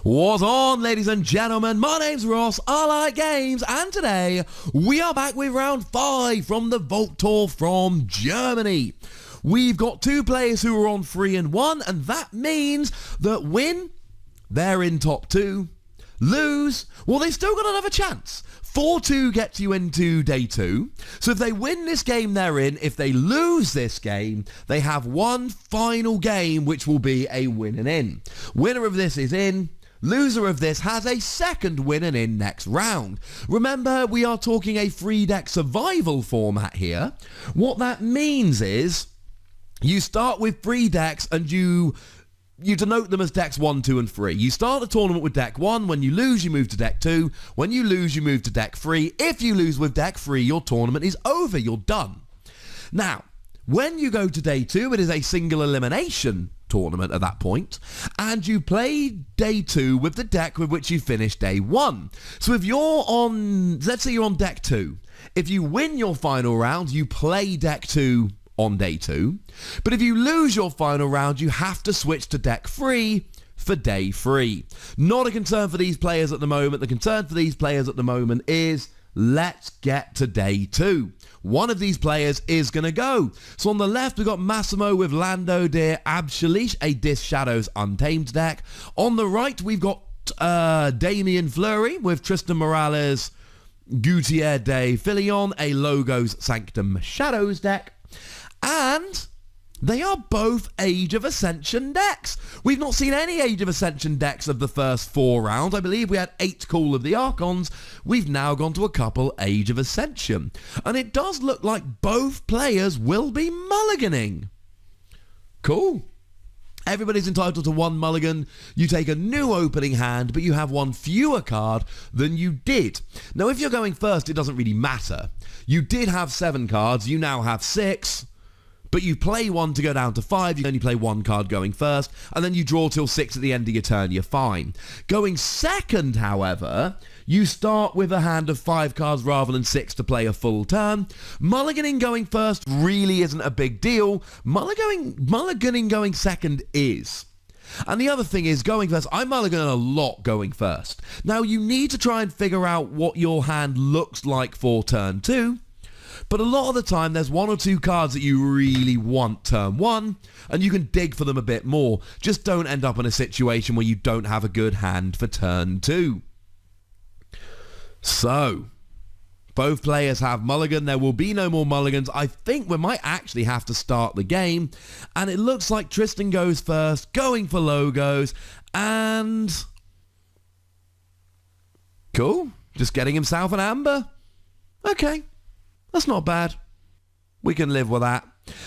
What's on, ladies and gentlemen? My name's Ross, I like games, and today we are back with round 5 from the Vault Tour from Germany. We've got 2 players who are on 3 and 1, and that means that win, they're in top 2. Lose, well, they've still got another chance. 4-2 gets you into day 2. So if they win this game, they're in. If they lose this game, they have one final game, which will be a win and in. Winner of this is in. Loser of this has a second win and in next round. Remember, we are talking a 3-deck survival format here. What that means is you start with 3 decks and you denote them as decks 1, 2 and 3. You start the tournament with deck 1. When you lose, you move to deck 2. When you lose, you move to deck 3. If you lose with deck 3, your tournament is over. You're done. Now, when you go to day 2, it is a single elimination tournament at that point, and you play day 2 with the deck with which you finished day 1. So if you're on, let's say you're on deck 2, if you win your final round, you play deck 2 on day 2, but if you lose your final round, you have to switch to deck 3 for day 3. Not a concern for these players at the moment. The concern for these players at the moment is let's get to day 2. One of these players is going to go. So on the left, we've got Massimo with Lando de Abshalish, a Dis Shadows Untamed deck. On the right, we've got Damien Fleury with Tristan Morales, Gutier de Filion, a Logos Sanctum Shadows deck. And they are both Age of Ascension decks. We've not seen any Age of Ascension decks of the first 4 rounds. I believe we had 8 Call of the Archons. We've now gone to a couple Age of Ascension. And it does look like both players will be mulliganing. Cool. Everybody's entitled to 1 mulligan. You take a new opening hand, but you have 1 fewer card than you did. Now, if you're going first, it doesn't really matter. You did have 7 cards. You now have 6. But you play 1 to go down to 5, you only play 1 card going first, and then you draw till 6 at the end of your turn, you're fine. Going second, however, you start with a hand of 5 cards rather than 6 to play a full turn. Mulliganing going first really isn't a big deal. Mulliganing going second is. And the other thing is, going first, I mulligan a lot going first. Now, you need to try and figure out what your hand looks like for turn 2. But a lot of the time, there's 1 or 2 cards that you really want turn 1, and you can dig for them a bit more. Just don't end up in a situation where you don't have a good hand for turn 2. So, both players have mulligan. There will be no more mulligans. I think we might actually have to start the game. And it looks like Tristan goes first, going for Logos, and cool. Just getting himself an amber. Okay. That's not bad. We can live with that.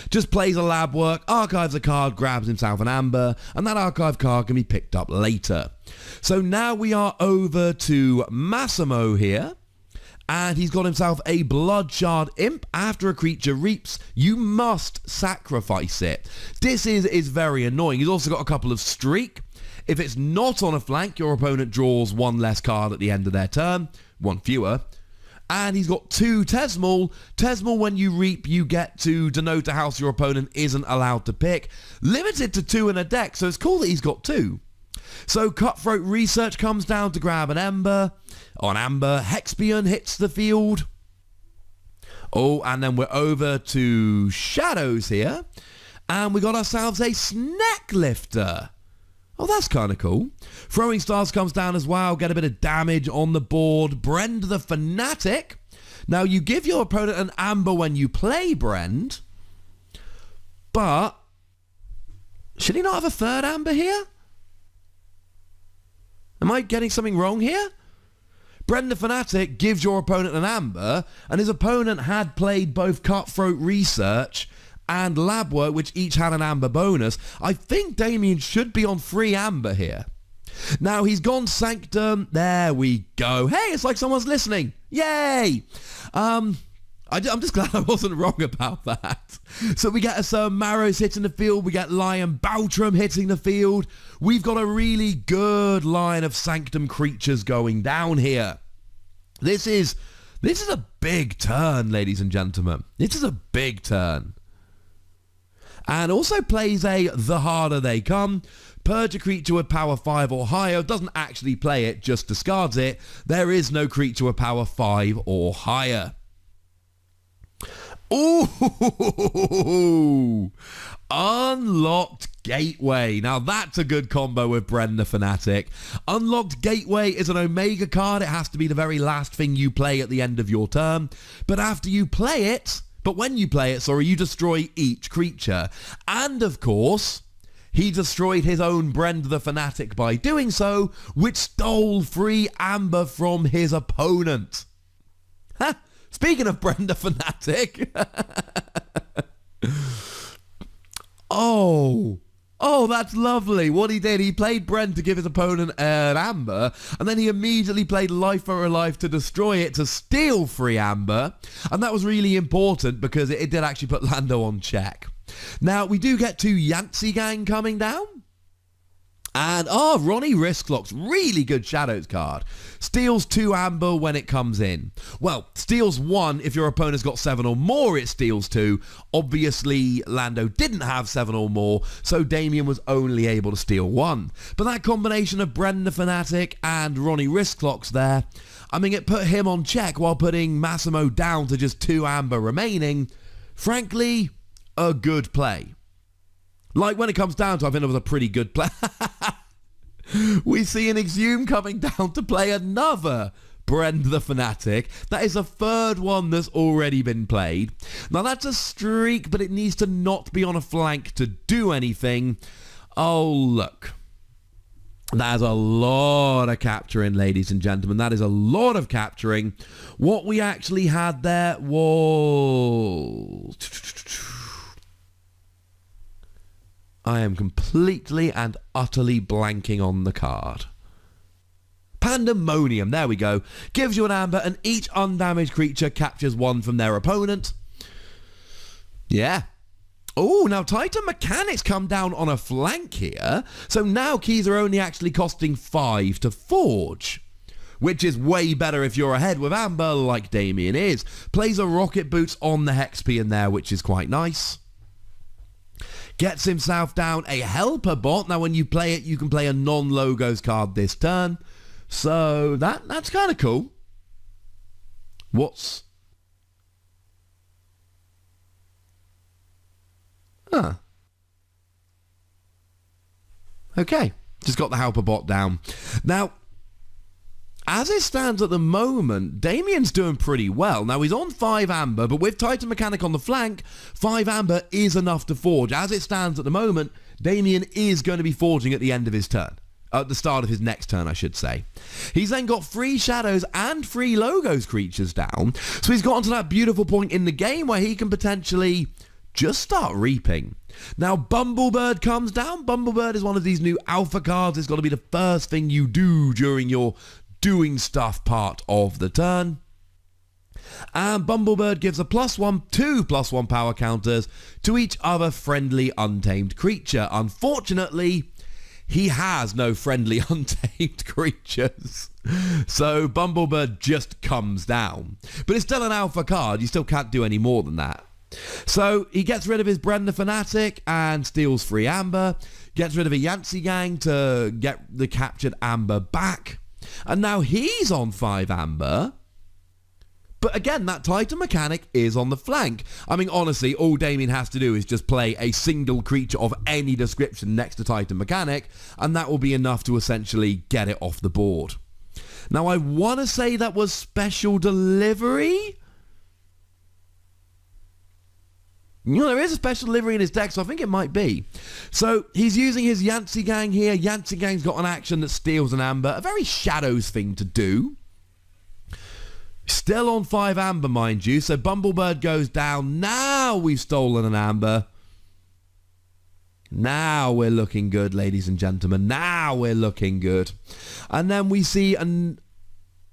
Just plays a lab work, archives a card, grabs himself an amber, and that archive card can be picked up later. So now we are over to Massimo here, and he's got himself a Bloodshard Imp. After a creature reaps, you must sacrifice it. This is very annoying. He's also got a couple of Streak. If it's not on a flank, your opponent draws 1 less card at the end of their turn, 1 fewer. And he's got 2 Tesmal. Tesmal, when you reap, you get to denote a house your opponent isn't allowed to pick. Limited to 2 in a deck, so it's cool that he's got 2. So Cutthroat Research comes down to grab an Ember. On Amber, Hexpion hits the field. Oh, and then we're over to Shadows here. And we got ourselves a Snack Lifter. Oh, that's kind of cool. Throwing Stars comes down as well. Get a bit of damage on the board. Brend the Fanatic. Now, you give your opponent an amber when you play Brend. But should he not have a 3rd amber here? Am I getting something wrong here? Brend the Fanatic gives your opponent an amber, and his opponent had played both Cutthroat Research and Lab Work, which each had an amber bonus. I think Damien should be on 3 amber here. Now, he's gone Sanctum. There we go. Hey, it's like someone's listening. Yay! I'm just glad I wasn't wrong about that. So we get some Marrows hitting the field. We get Lion Baltram hitting the field. We've got a really good line of Sanctum creatures going down here. This is a big turn, ladies and gentlemen. This is a big turn. And also plays a The Harder They Come. Purge a creature with power 5 or higher. Doesn't actually play it, just discards it. There is no creature with power 5 or higher. Ooh! Unlocked Gateway. Now that's a good combo with Bren the Fanatic. Unlocked Gateway is an Omega card. It has to be the very last thing you play at the end of your turn. But when you play it, you destroy each creature. And of course, he destroyed his own Bren the Fanatic by doing so, which stole free amber from his opponent. Ha! Speaking of Bren the Fanatic. Oh, that's lovely. What he did, he played Bren to give his opponent an amber, and then he immediately played Life for a Life to destroy it, to steal free amber. And that was really important because it did actually put Lando on check. Now, we do get 2 Yancey Gang coming down. And, Ronnie Risklocks, really good Shadows card. Steals 2 amber when it comes in. Well, steals 1 if your opponent's got 7 or more, it steals 2. Obviously, Lando didn't have 7 or more, so Damien was only able to steal 1. But that combination of Bren the Fanatic and Ronnie Risklocks there, I mean, it put him on check while putting Massimo down to just 2 amber remaining. Frankly, a good play. Like, when it comes down to it, I think it was a pretty good play. We see an Exhume coming down to play another Bren the Fanatic. That is a third one that's already been played. Now, that's a streak, but it needs to not be on a flank to do anything. Oh, look. That is a lot of capturing, ladies and gentlemen. That is a lot of capturing. What we actually had there was... I am completely and utterly blanking on the card. Pandemonium, there we go. Gives you an amber and each undamaged creature captures 1 from their opponent. Yeah. Oh, now Titan Mechanics come down on a flank here. So now keys are only actually costing 5 to forge, which is way better if you're ahead with amber like Damien is. Plays a Rocket Boots on the Hexpy in there, which is quite nice. Gets himself down a Helper Bot. Now, when you play it, you can play a non-logos card this turn. So, that's kind of cool. What's... Huh. Okay. Just got the Helper Bot down. Now, as it stands at the moment, Damien's doing pretty well. Now, he's on 5 amber, but with Titan Mechanic on the flank, 5 amber is enough to forge. As it stands at the moment, Damien is going to be forging at the end of his turn. At the start of his next turn, I should say. He's then got 3 shadows and 3 logos creatures down. So he's gotten to that beautiful point in the game where he can potentially just start reaping. Now, Bumblebird comes down. Bumblebird is one of these new alpha cards. It's got to be the first thing you do during your doing stuff part of the turn. And Bumblebird gives a +1, 2 +1 power counters to each other friendly untamed creature. Unfortunately, he has no friendly untamed creatures. So Bumblebird just comes down. But it's still an alpha card. You still can't do any more than that. So he gets rid of his Bren the Fanatic and steals free amber. Gets rid of a Yancey Gang to get the captured amber back. And now he's on 5 amber. But again, that Titan Mechanic is on the flank. I mean, honestly, all Damien has to do is just play a single creature of any description next to Titan Mechanic, and that will be enough to essentially get it off the board. Now, I want to say that was Special Delivery. You know, there is a Special Delivery in his deck, so I think it might be. So, he's using his Yancey Gang here. Yancey Gang's got an action that steals an amber. A very Shadows thing to do. Still on 5 amber, mind you. So, Bumblebird goes down. Now we've stolen an amber. Now we're looking good, ladies and gentlemen. Now we're looking good. And then we see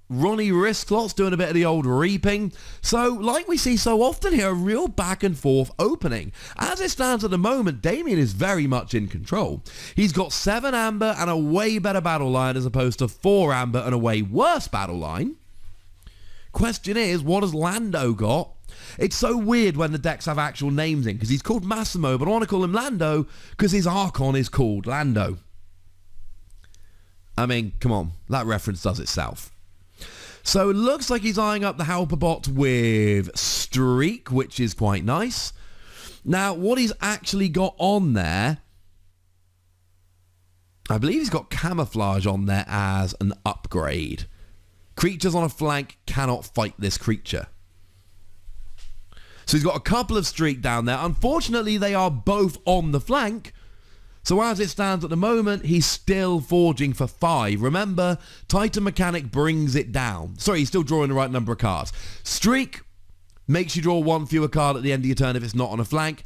Ronnie Risklot's doing a bit of the old reaping. So, like we see so often here, a real back and forth opening. As it stands at the moment, Damien is very much in control. He's got 7 amber and a way better battle line as opposed to 4 amber and a way worse battle line. Question is, what has Lando got? It's so weird when the decks have actual names in, because he's called Massimo, but I want to call him Lando because his Archon is called Lando. I mean, come on. That reference does itself. So it looks like he's eyeing up the Halperbot with Streak, which is quite nice. Now, what he's actually got on there, I believe he's got Camouflage on there as an upgrade. Creatures on a flank cannot fight this creature. So he's got a couple of Streak down there. Unfortunately, they are both on the flank. So as it stands at the moment, he's still forging for 5. Remember, Titan Mechanic brings it down. Sorry, he's still drawing the right number of cards. Streak makes you draw 1 fewer card at the end of your turn if it's not on a flank.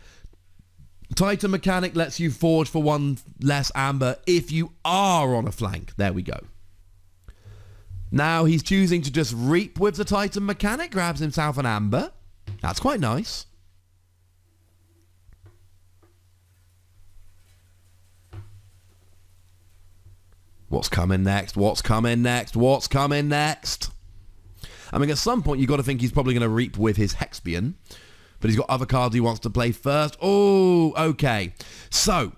Titan Mechanic lets you forge for 1 less amber if you are on a flank. There we go. Now he's choosing to just reap with the Titan Mechanic, grabs himself an amber. That's quite nice. What's coming next? What's coming next? What's coming next? I mean, at some point, you've got to think he's probably going to reap with his Hexbian. But he's got other cards he wants to play first. Oh, okay. So,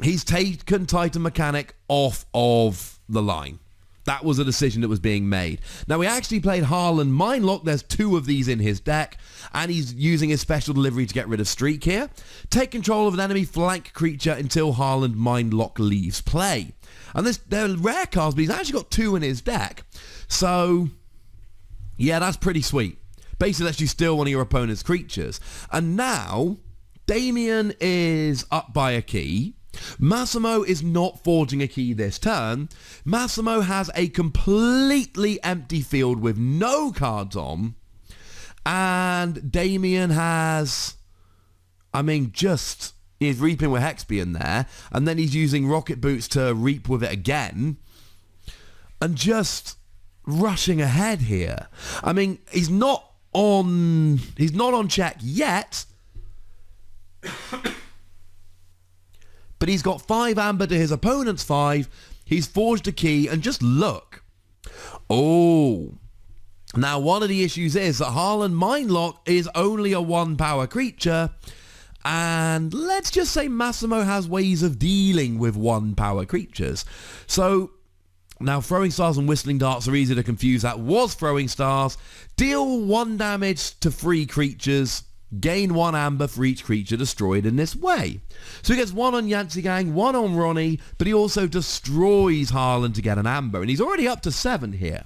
he's taken Titan Mechanic off of the line. That was a decision that was being made. Now, he actually played Harlan Mindlock. There's 2 of these in his deck. And he's using his special delivery to get rid of Streak here. Take control of an enemy flank creature until Harlan Mindlock leaves play. And they're rare cards, but he's actually got 2 in his deck. So, yeah, that's pretty sweet. Basically lets you steal one of your opponent's creatures. And now, Damien is up by a key. Massimo is not forging a key this turn. Massimo has a completely empty field with no cards on. And Damien has, I mean, just... He's reaping with Hexbian there, and then he's using Rocket Boots to reap with it again, and just rushing ahead here. I mean, he's not on check yet, but he's got 5 amber to his opponent's 5. He's forged a key, and just look. Oh. Now, one of the issues is that Harlan Mindlock is only a 1 power creature. And let's just say Massimo has ways of dealing with 1 power creatures. So, now Throwing Stars and Whistling Darts are easy to confuse. That was Throwing Stars. Deal 1 damage to 3 creatures. Gain 1 amber for each creature destroyed in this way. So he gets 1 on Yancey Gang, 1 on Ronnie, but he also destroys Harlan to get an amber. And he's already up to 7 here.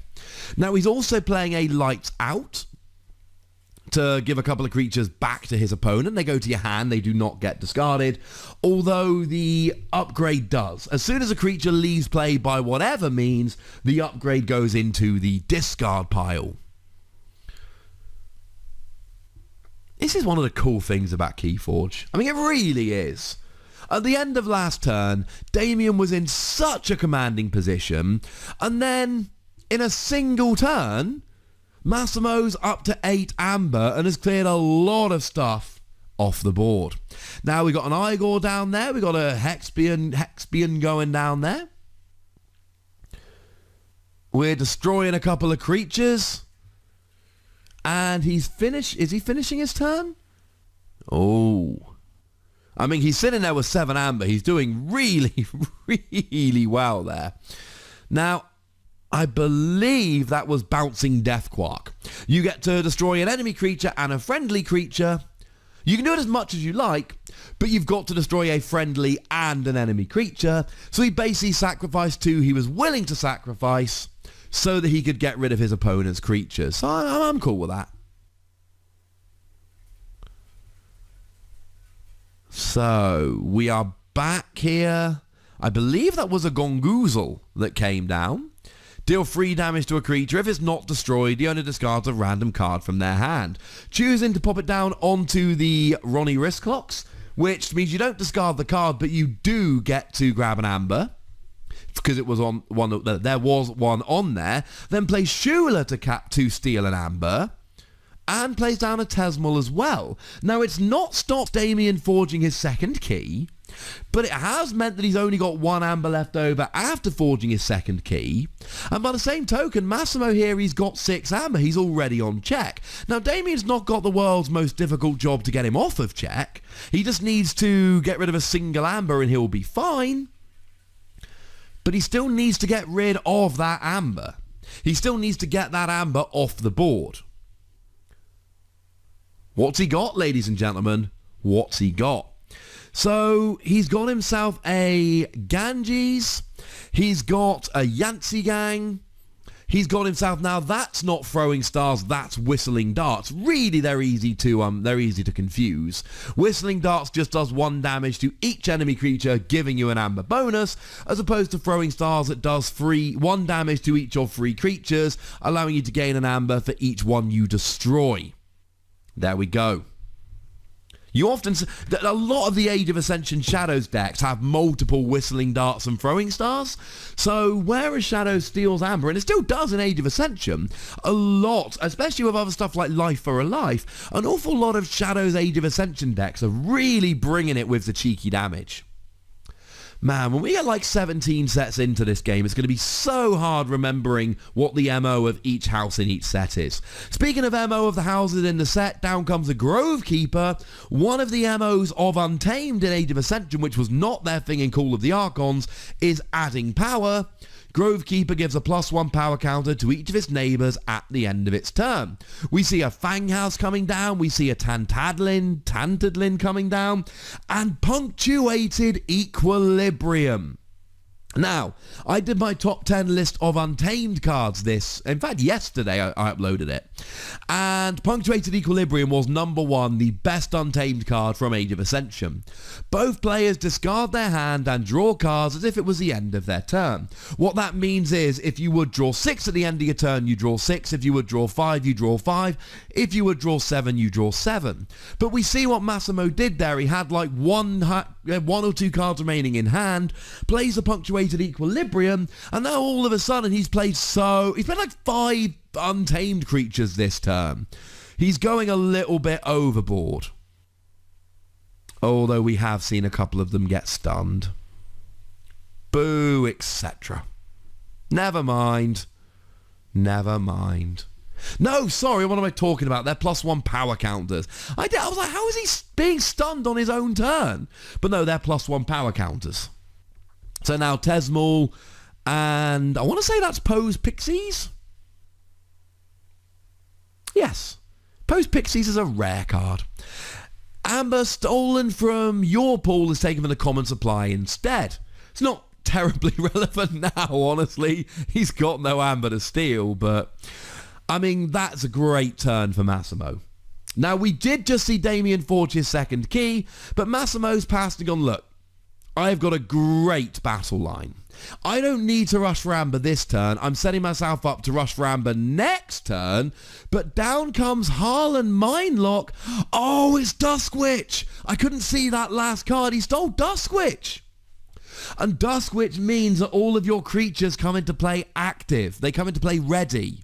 Now he's also playing a Lights Out to give a couple of creatures back to his opponent. They go to your hand, they do not get discarded, although the upgrade does. As soon as a creature leaves play by whatever means, the upgrade goes into the discard pile. This is one of the cool things about Keyforge. I mean, it really is. At the end of last turn, Damien was in such a commanding position, and then in a single turn, Massimo's up to 8 amber and has cleared a lot of stuff off the board. Now we've got an Igor down there. We've got a Hexbian going down there. We're destroying a couple of creatures. And he's finished. Is he finishing his turn? Oh. I mean, he's sitting there with 7 amber. He's doing really, really well there. Now, I believe that was Bouncing Deathquark. You get to destroy an enemy creature and a friendly creature. You can do it as much as you like, but you've got to destroy a friendly and an enemy creature. So he basically sacrificed 2 he was willing to sacrifice so that he could get rid of his opponent's creatures. So I'm cool with that. So we are back here. I believe that was a Gongoozle that came down. Deal 3 damage to a creature. If it's not destroyed, the owner discards a random card from their hand, choosing to pop it down onto the Ronnie Wrist Clocks, which means you don't discard the card, but you do get to grab an amber, because it was on one. There was one on there. Then plays Shula to steal an amber, and plays down a Tesmal as well. Now, it's not stopped Damien forging his second key, but it has meant that he's only got 1 amber left over after forging his second key. And by the same token, Massimo here, he's got 6 amber. He's already on check. Now, Damien's not got the world's most difficult job to get him off of check. He just needs to get rid of a single amber and he'll be fine. But he still needs to get rid of that amber. He still needs to get that amber off the board. What's he got, ladies and gentlemen? What's he got? So he's got himself a Ganges. He's got a Yantzee Gang. He's got himself, now that's not throwing stars, that's whistling darts. Really, they're easy to confuse. Whistling darts just does 1 damage to each enemy creature, giving you an amber bonus, as opposed to throwing stars that does 1 damage to each of 3 creatures, allowing you to gain an amber for each one you destroy. There we go. You often, a lot of the Age of Ascension Shadows decks have multiple whistling darts and throwing stars. So where a Shadow steals amber, and it still does in Age of Ascension, a lot, especially with other stuff like Life for a Life, an awful lot of Shadows Age of Ascension decks are really bringing it with the cheeky damage. Man, when we get like 17 sets into this game, it's going to be so hard remembering what the MO of each house in each set is. Speaking of MO of the houses in the set, down comes the Grove Keeper. One of the MOs of Untamed in Age of Ascension, which was not their thing in Call of the Archons, is adding power. Grove Keeper gives a +1 power counter to each of its neighbours at the end of its turn. We see a Fang House coming down, we see a Tantadlin coming down, and Punctuated Equilibrium. Now, I did my top 10 list of Untamed cards yesterday I uploaded it. And Punctuated Equilibrium was number 1, the best Untamed card from Age of Ascension. Both players discard their hand and draw cards as if it was the end of their turn. What that means is, if you would draw 6 at the end of your turn, you draw 6. If you would draw 5, you draw 5. If you would draw 7, you draw 7. But we see what Massimo did there. He had like one or 2 cards remaining in hand, plays the Punctuated Equilibrium, and now all of a sudden he's played like 5 Untamed creatures this turn. He's going a little bit overboard. Although we have seen a couple of them get stunned. Boo, etc. Never mind. No, sorry, what am I talking about? They're +1 power counters. I was like, how is he being stunned on his own turn? But no, they're +1 power counters. So now Tesmal, and I want to say that's Poe's Pixies? Yes. Poe's Pixies is a rare card. Amber stolen from your pool is taken from the common supply instead. It's not terribly relevant now, honestly. He's got no amber to steal, but I mean, that's a great turn for Massimo. Now, we did just see Damien forge his second key, but Massimo's passing on, look, I've got a great battle line. I don't need to rush for amber this turn. I'm setting myself up to rush for amber next turn, but down comes Harlan Mindlock. Oh, it's Duskwitch. I couldn't see that last card. He stole Duskwitch. And Duskwitch means that all of your creatures come into play active. They come into play ready.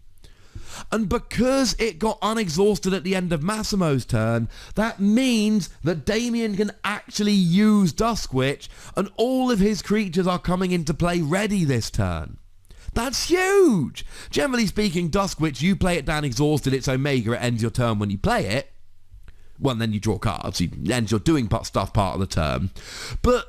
And because it got unexhausted at the end of Massimo's turn, that means that Damien can actually use Duskwitch, and all of his creatures are coming into play ready this turn. That's huge! Generally speaking, Duskwitch, you play it down exhausted, it's Omega, it ends your turn when you play it. Well, then you draw cards, it ends your doing stuff part of the turn. But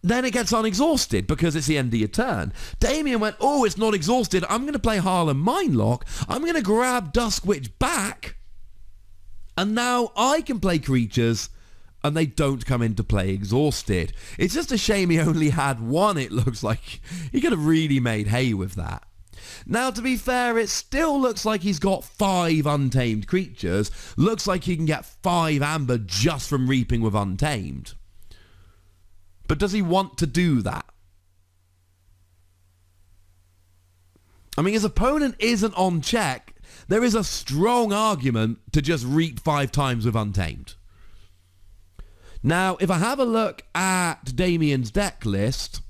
then it gets unexhausted because it's the end of your turn. Damien went, oh, it's not exhausted. I'm going to play Harlan Mindlock. I'm going to grab Duskwitch back. And now I can play creatures and they don't come into play exhausted. It's just a shame he only had 1. It looks like he could have really made hay with that. Now, to be fair, it still looks like he's got 5 Untamed creatures. Looks like he can get 5 amber just from reaping with Untamed. But does he want to do that? I mean, his opponent isn't on check. There is a strong argument to just reap 5 times with Untamed. Now, if I have a look at Damien's deck list,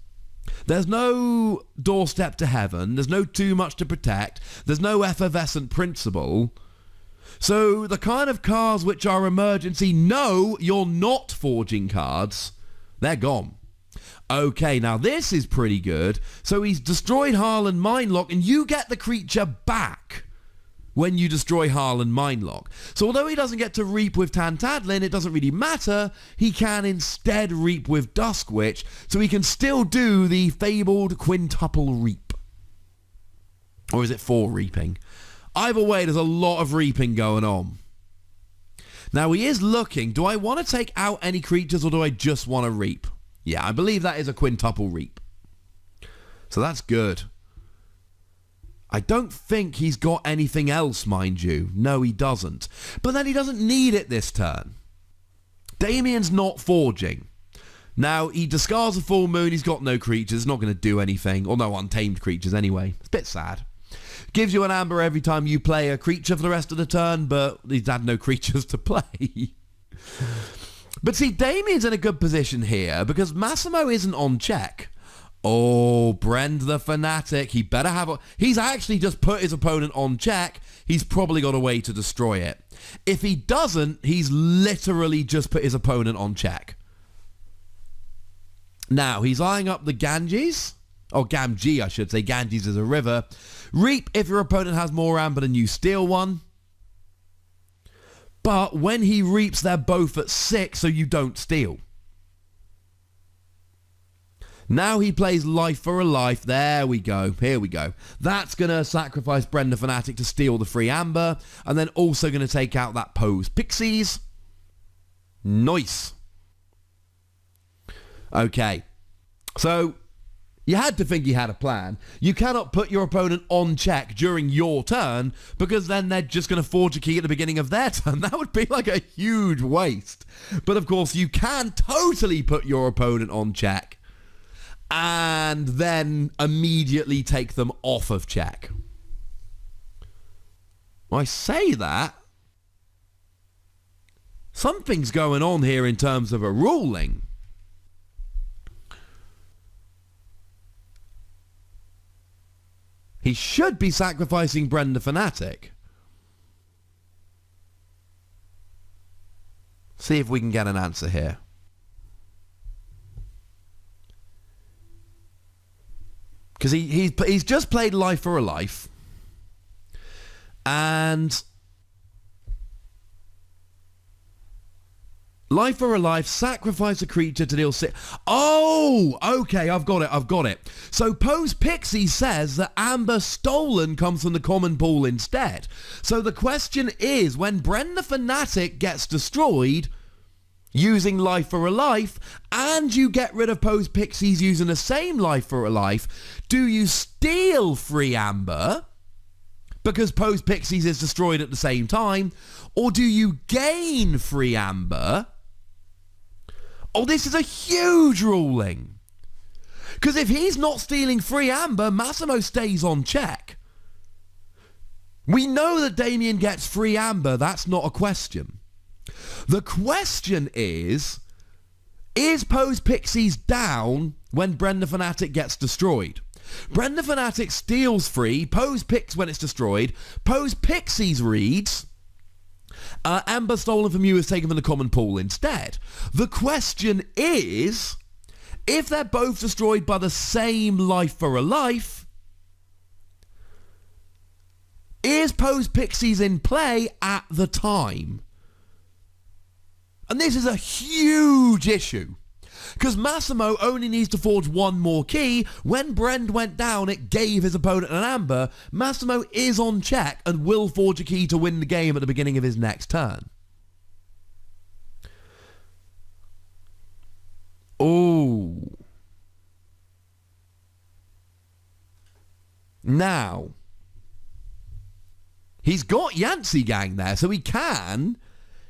there's no Doorstep to Heaven, there's no Too Much to Protect, there's no Effervescent Principle. So the kind of cards which are emergency, no, you're not forging cards, they're gone. Okay, now this is pretty good. So he's destroyed Harlan Mindlock and you get the creature back when you destroy Harlan Minelock. So although he doesn't get to reap with Tantadlin, it doesn't really matter. He can instead reap with Duskwitch, so he can still do the fabled quintuple reap. Or is it 4 reaping? Either way, there's a lot of reaping going on. Now he is looking, do I want to take out any creatures or do I just want to reap? Yeah, I believe that is a quintuple reap. So that's good. I don't think he's got anything else, mind you. No, he doesn't. But then he doesn't need it this turn. Damien's not forging. Now, he discards a full moon. He's got no creatures. Not going to do anything. Or no untamed creatures anyway. It's a bit sad. Gives you an amber every time you play a creature for the rest of the turn, but he's had no creatures to play. But see, Damien's in a good position here because Massimo isn't on check. Oh, Brend the Fanatic. He better have he's actually just put his opponent on check. He's probably got a way to destroy it. If he doesn't, he's literally just put his opponent on check. Now, he's eyeing up the Ganges. Or Gamgee, I should say. Ganges is a river. Reap if your opponent has more amber than you steal one. But when he reaps, they're both at 6, so you don't steal. Now he plays Life for a Life. There we go. Here we go. That's going to sacrifice Brend the Fanatic to steal the free amber. And then also going to take out that Pose Pixies. Nice. Okay. So, you had to think he had a plan. You cannot put your opponent on check during your turn because then they're just going to forge a key at the beginning of their turn. That would be like a huge waste. But of course, you can totally put your opponent on check and then immediately take them off of check. I say that. Something's going on here in terms of a ruling. He should be sacrificing Brend the Fanatic. See if we can get an answer here. Because he's just played Life for a Life. And Life for a Life, sacrifice a creature to deal 6. Oh, okay, I've got it. So Pose Pixie says that amber stolen comes from the common pool instead. So the question is, when Brend the Fanatic gets destroyed using Life for a Life, and you get rid of Pose Pixies using the same Life for a Life, do you steal free amber because Pose Pixies is destroyed at the same time, or do you gain free amber? Oh, this is a huge ruling. Because if he's not stealing free amber, Massimo stays on check. We know that Damien gets free amber. That's not a question. The question is Pose Pixies down when Brend the Fanatic gets destroyed? Brend the Fanatic steals free, Pose Pix when it's destroyed, Pose Pixies reads, amber stolen from you is taken from the common pool instead. The question is, if they're both destroyed by the same Life for a Life, is Pose Pixies in play at the time? And this is a huge issue. Because Massimo only needs to forge one more key. When Brend went down, it gave his opponent an amber. Massimo is on check and will forge a key to win the game at the beginning of his next turn. Oh. Now, he's got Yancey Gang there, so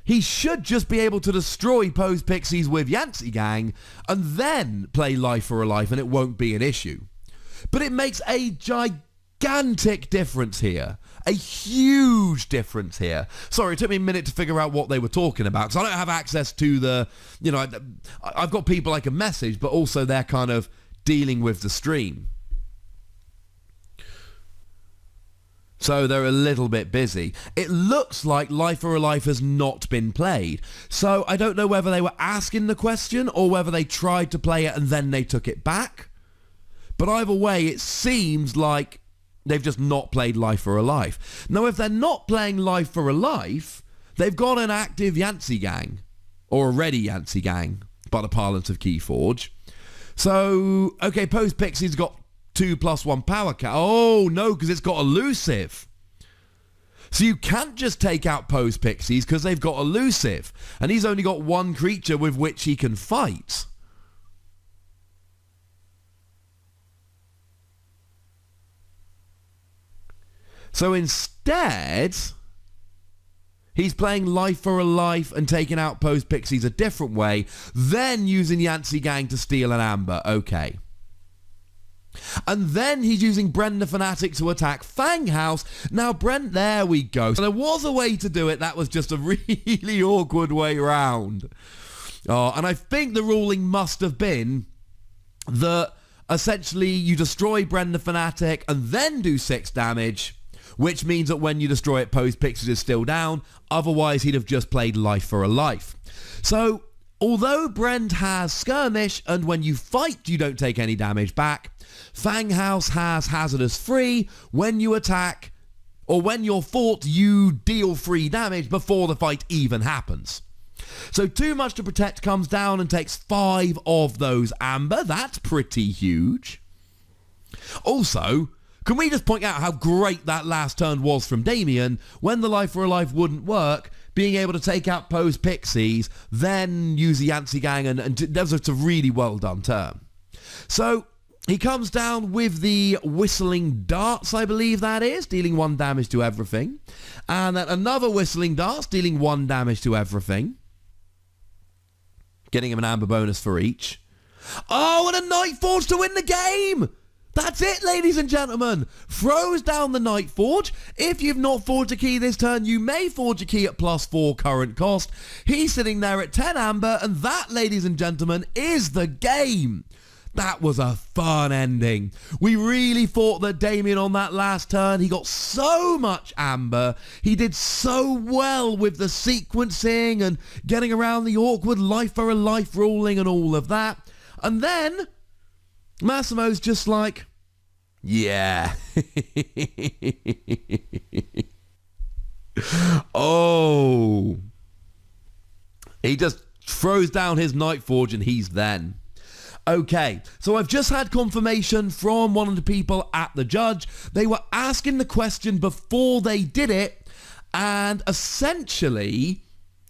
he should just be able to destroy Pose Pixies with Yancey Gang and then play Life for a Life and it won't be an issue. But it makes a gigantic difference here. A huge difference here. Sorry, it took me a minute to figure out what they were talking about because I don't have access to the, I've got people I can message, but also they're kind of dealing with the stream. So they're a little bit busy. It looks like Life for a Life has not been played. So I don't know whether they were asking the question or whether they tried to play it and then they took it back. But either way, it seems like They've just not played Life for a Life. Now, if they're not playing Life for a Life, they've got an active Yancey gang, or a ready Yancey gang, by the parlance of Keyforge. So, okay, Post Pixie's got 2+1 power count. Oh, no, because it's got elusive. So you can't just take out Post Pixies because they've got elusive. And he's only got one creature with which he can fight. So instead, he's playing Life for a Life and taking out Post Pixies a different way, then using Yancey Gang to steal an Amber. Okay. And then he's using Brent the Fanatic to attack Fang House. Now, Brent, there we go. So there was a way to do it. That was just a really awkward way round. And I think the ruling must have been that essentially you destroy Brent the Fanatic and then do 6 damage, which means that when you destroy it, Post Pixies is still down. Otherwise, he'd have just played Life for a Life. So, although Brent has Skirmish, and when you fight, you don't take any damage back, Fang House has Hazardous Free. When you attack, or when you're fought, you deal free damage before the fight even happens. So Too Much to Protect comes down and takes 5 of those Amber. That's pretty huge. Also, can we just point out how great that last turn was from Damien when the Life for a Life wouldn't work, being able to take out Post Pixies, then use the Yancey Gang, and that was a really well done turn. So he comes down with the Whistling Darts, I believe that is, dealing 1 damage to everything. And then another Whistling Darts, dealing 1 damage to everything. Getting him an Amber bonus for each. Oh, and a Night Forge to win the game! That's it, ladies and gentlemen. Throws down the Night Forge. If you've not forged a key this turn, you may forge a key at +4 current cost. He's sitting there at 10 Amber, and that, ladies and gentlemen, is the game. That was a fun ending. We really thought that Damien on that last turn, he got so much Amber. He did so well with the sequencing and getting around the awkward Life for a Life ruling and all of that. And then Massimo's just like, yeah. Oh. He just throws down his Night Forge and he's then. Okay, so I've just had confirmation from one of the people at the judge. They were asking the question before they did it, and essentially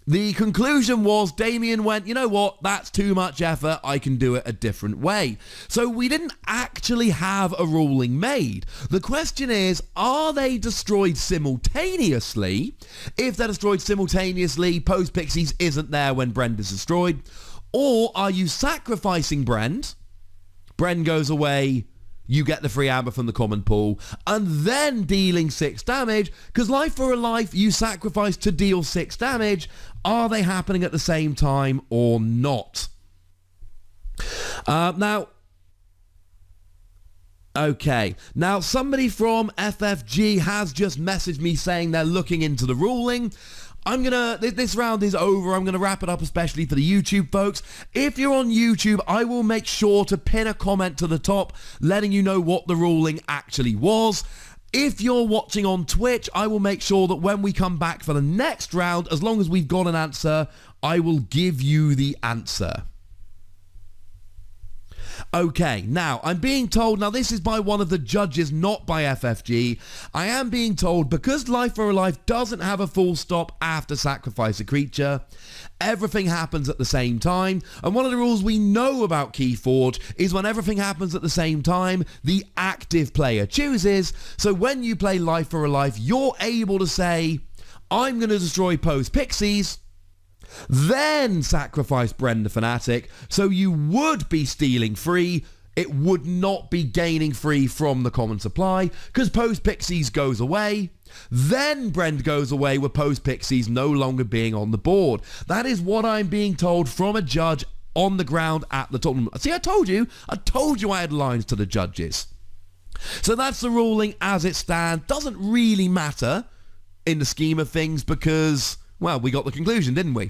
the conclusion was Damien went, you know what, that's too much effort, I can do it a different way. So we didn't actually have a ruling made. The question is, are they destroyed simultaneously? If they're destroyed simultaneously, Post Pixies isn't there when Brent is destroyed. Or are you sacrificing Brent? Brent goes away, you get the free Amber from the common pool, and then dealing 6 damage, because Life for a Life, you sacrifice to deal 6 damage. Are they happening at the same time or not? Okay, now somebody from FFG has just messaged me saying they're looking into the ruling. This round is over. I'm gonna wrap it up, especially for the YouTube folks. If you're on YouTube, I will make sure to pin a comment to the top letting you know what the ruling actually was. If you're watching on Twitch, I will make sure that when we come back for the next round, as long as we've got an answer, I will give you the answer. Okay, now, I'm being told, now this is by one of the judges, not by FFG, I am being told because Life for a Life doesn't have a full stop after sacrifice a creature, everything happens at the same time, and one of the rules we know about Keyforge is when everything happens at the same time, the active player chooses, so when you play Life for a Life, you're able to say, I'm going to destroy Post Pixies, then sacrifice Brent the Fanatic, so you would be stealing free, it would not be gaining free from the common supply, because Post Pixies goes away, then Brent goes away with Post Pixies no longer being on the board. That is what I'm being told from a judge on the ground at the tournament. See, I told you I had lines to the judges. So that's the ruling as it stands. Doesn't really matter in the scheme of things because Well, we got the conclusion, didn't we?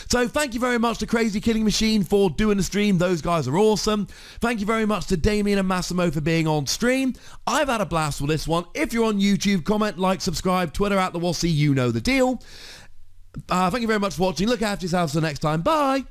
So thank you very much to Crazy Killing Machine for doing the stream. Those guys are awesome. Thank you very much to Damien and Massimo for being on stream. I've had a blast with this one. If you're on YouTube, comment, like, subscribe, Twitter at the Wossy, you know the deal. Thank you very much for watching. Look after yourselves till next time. Bye.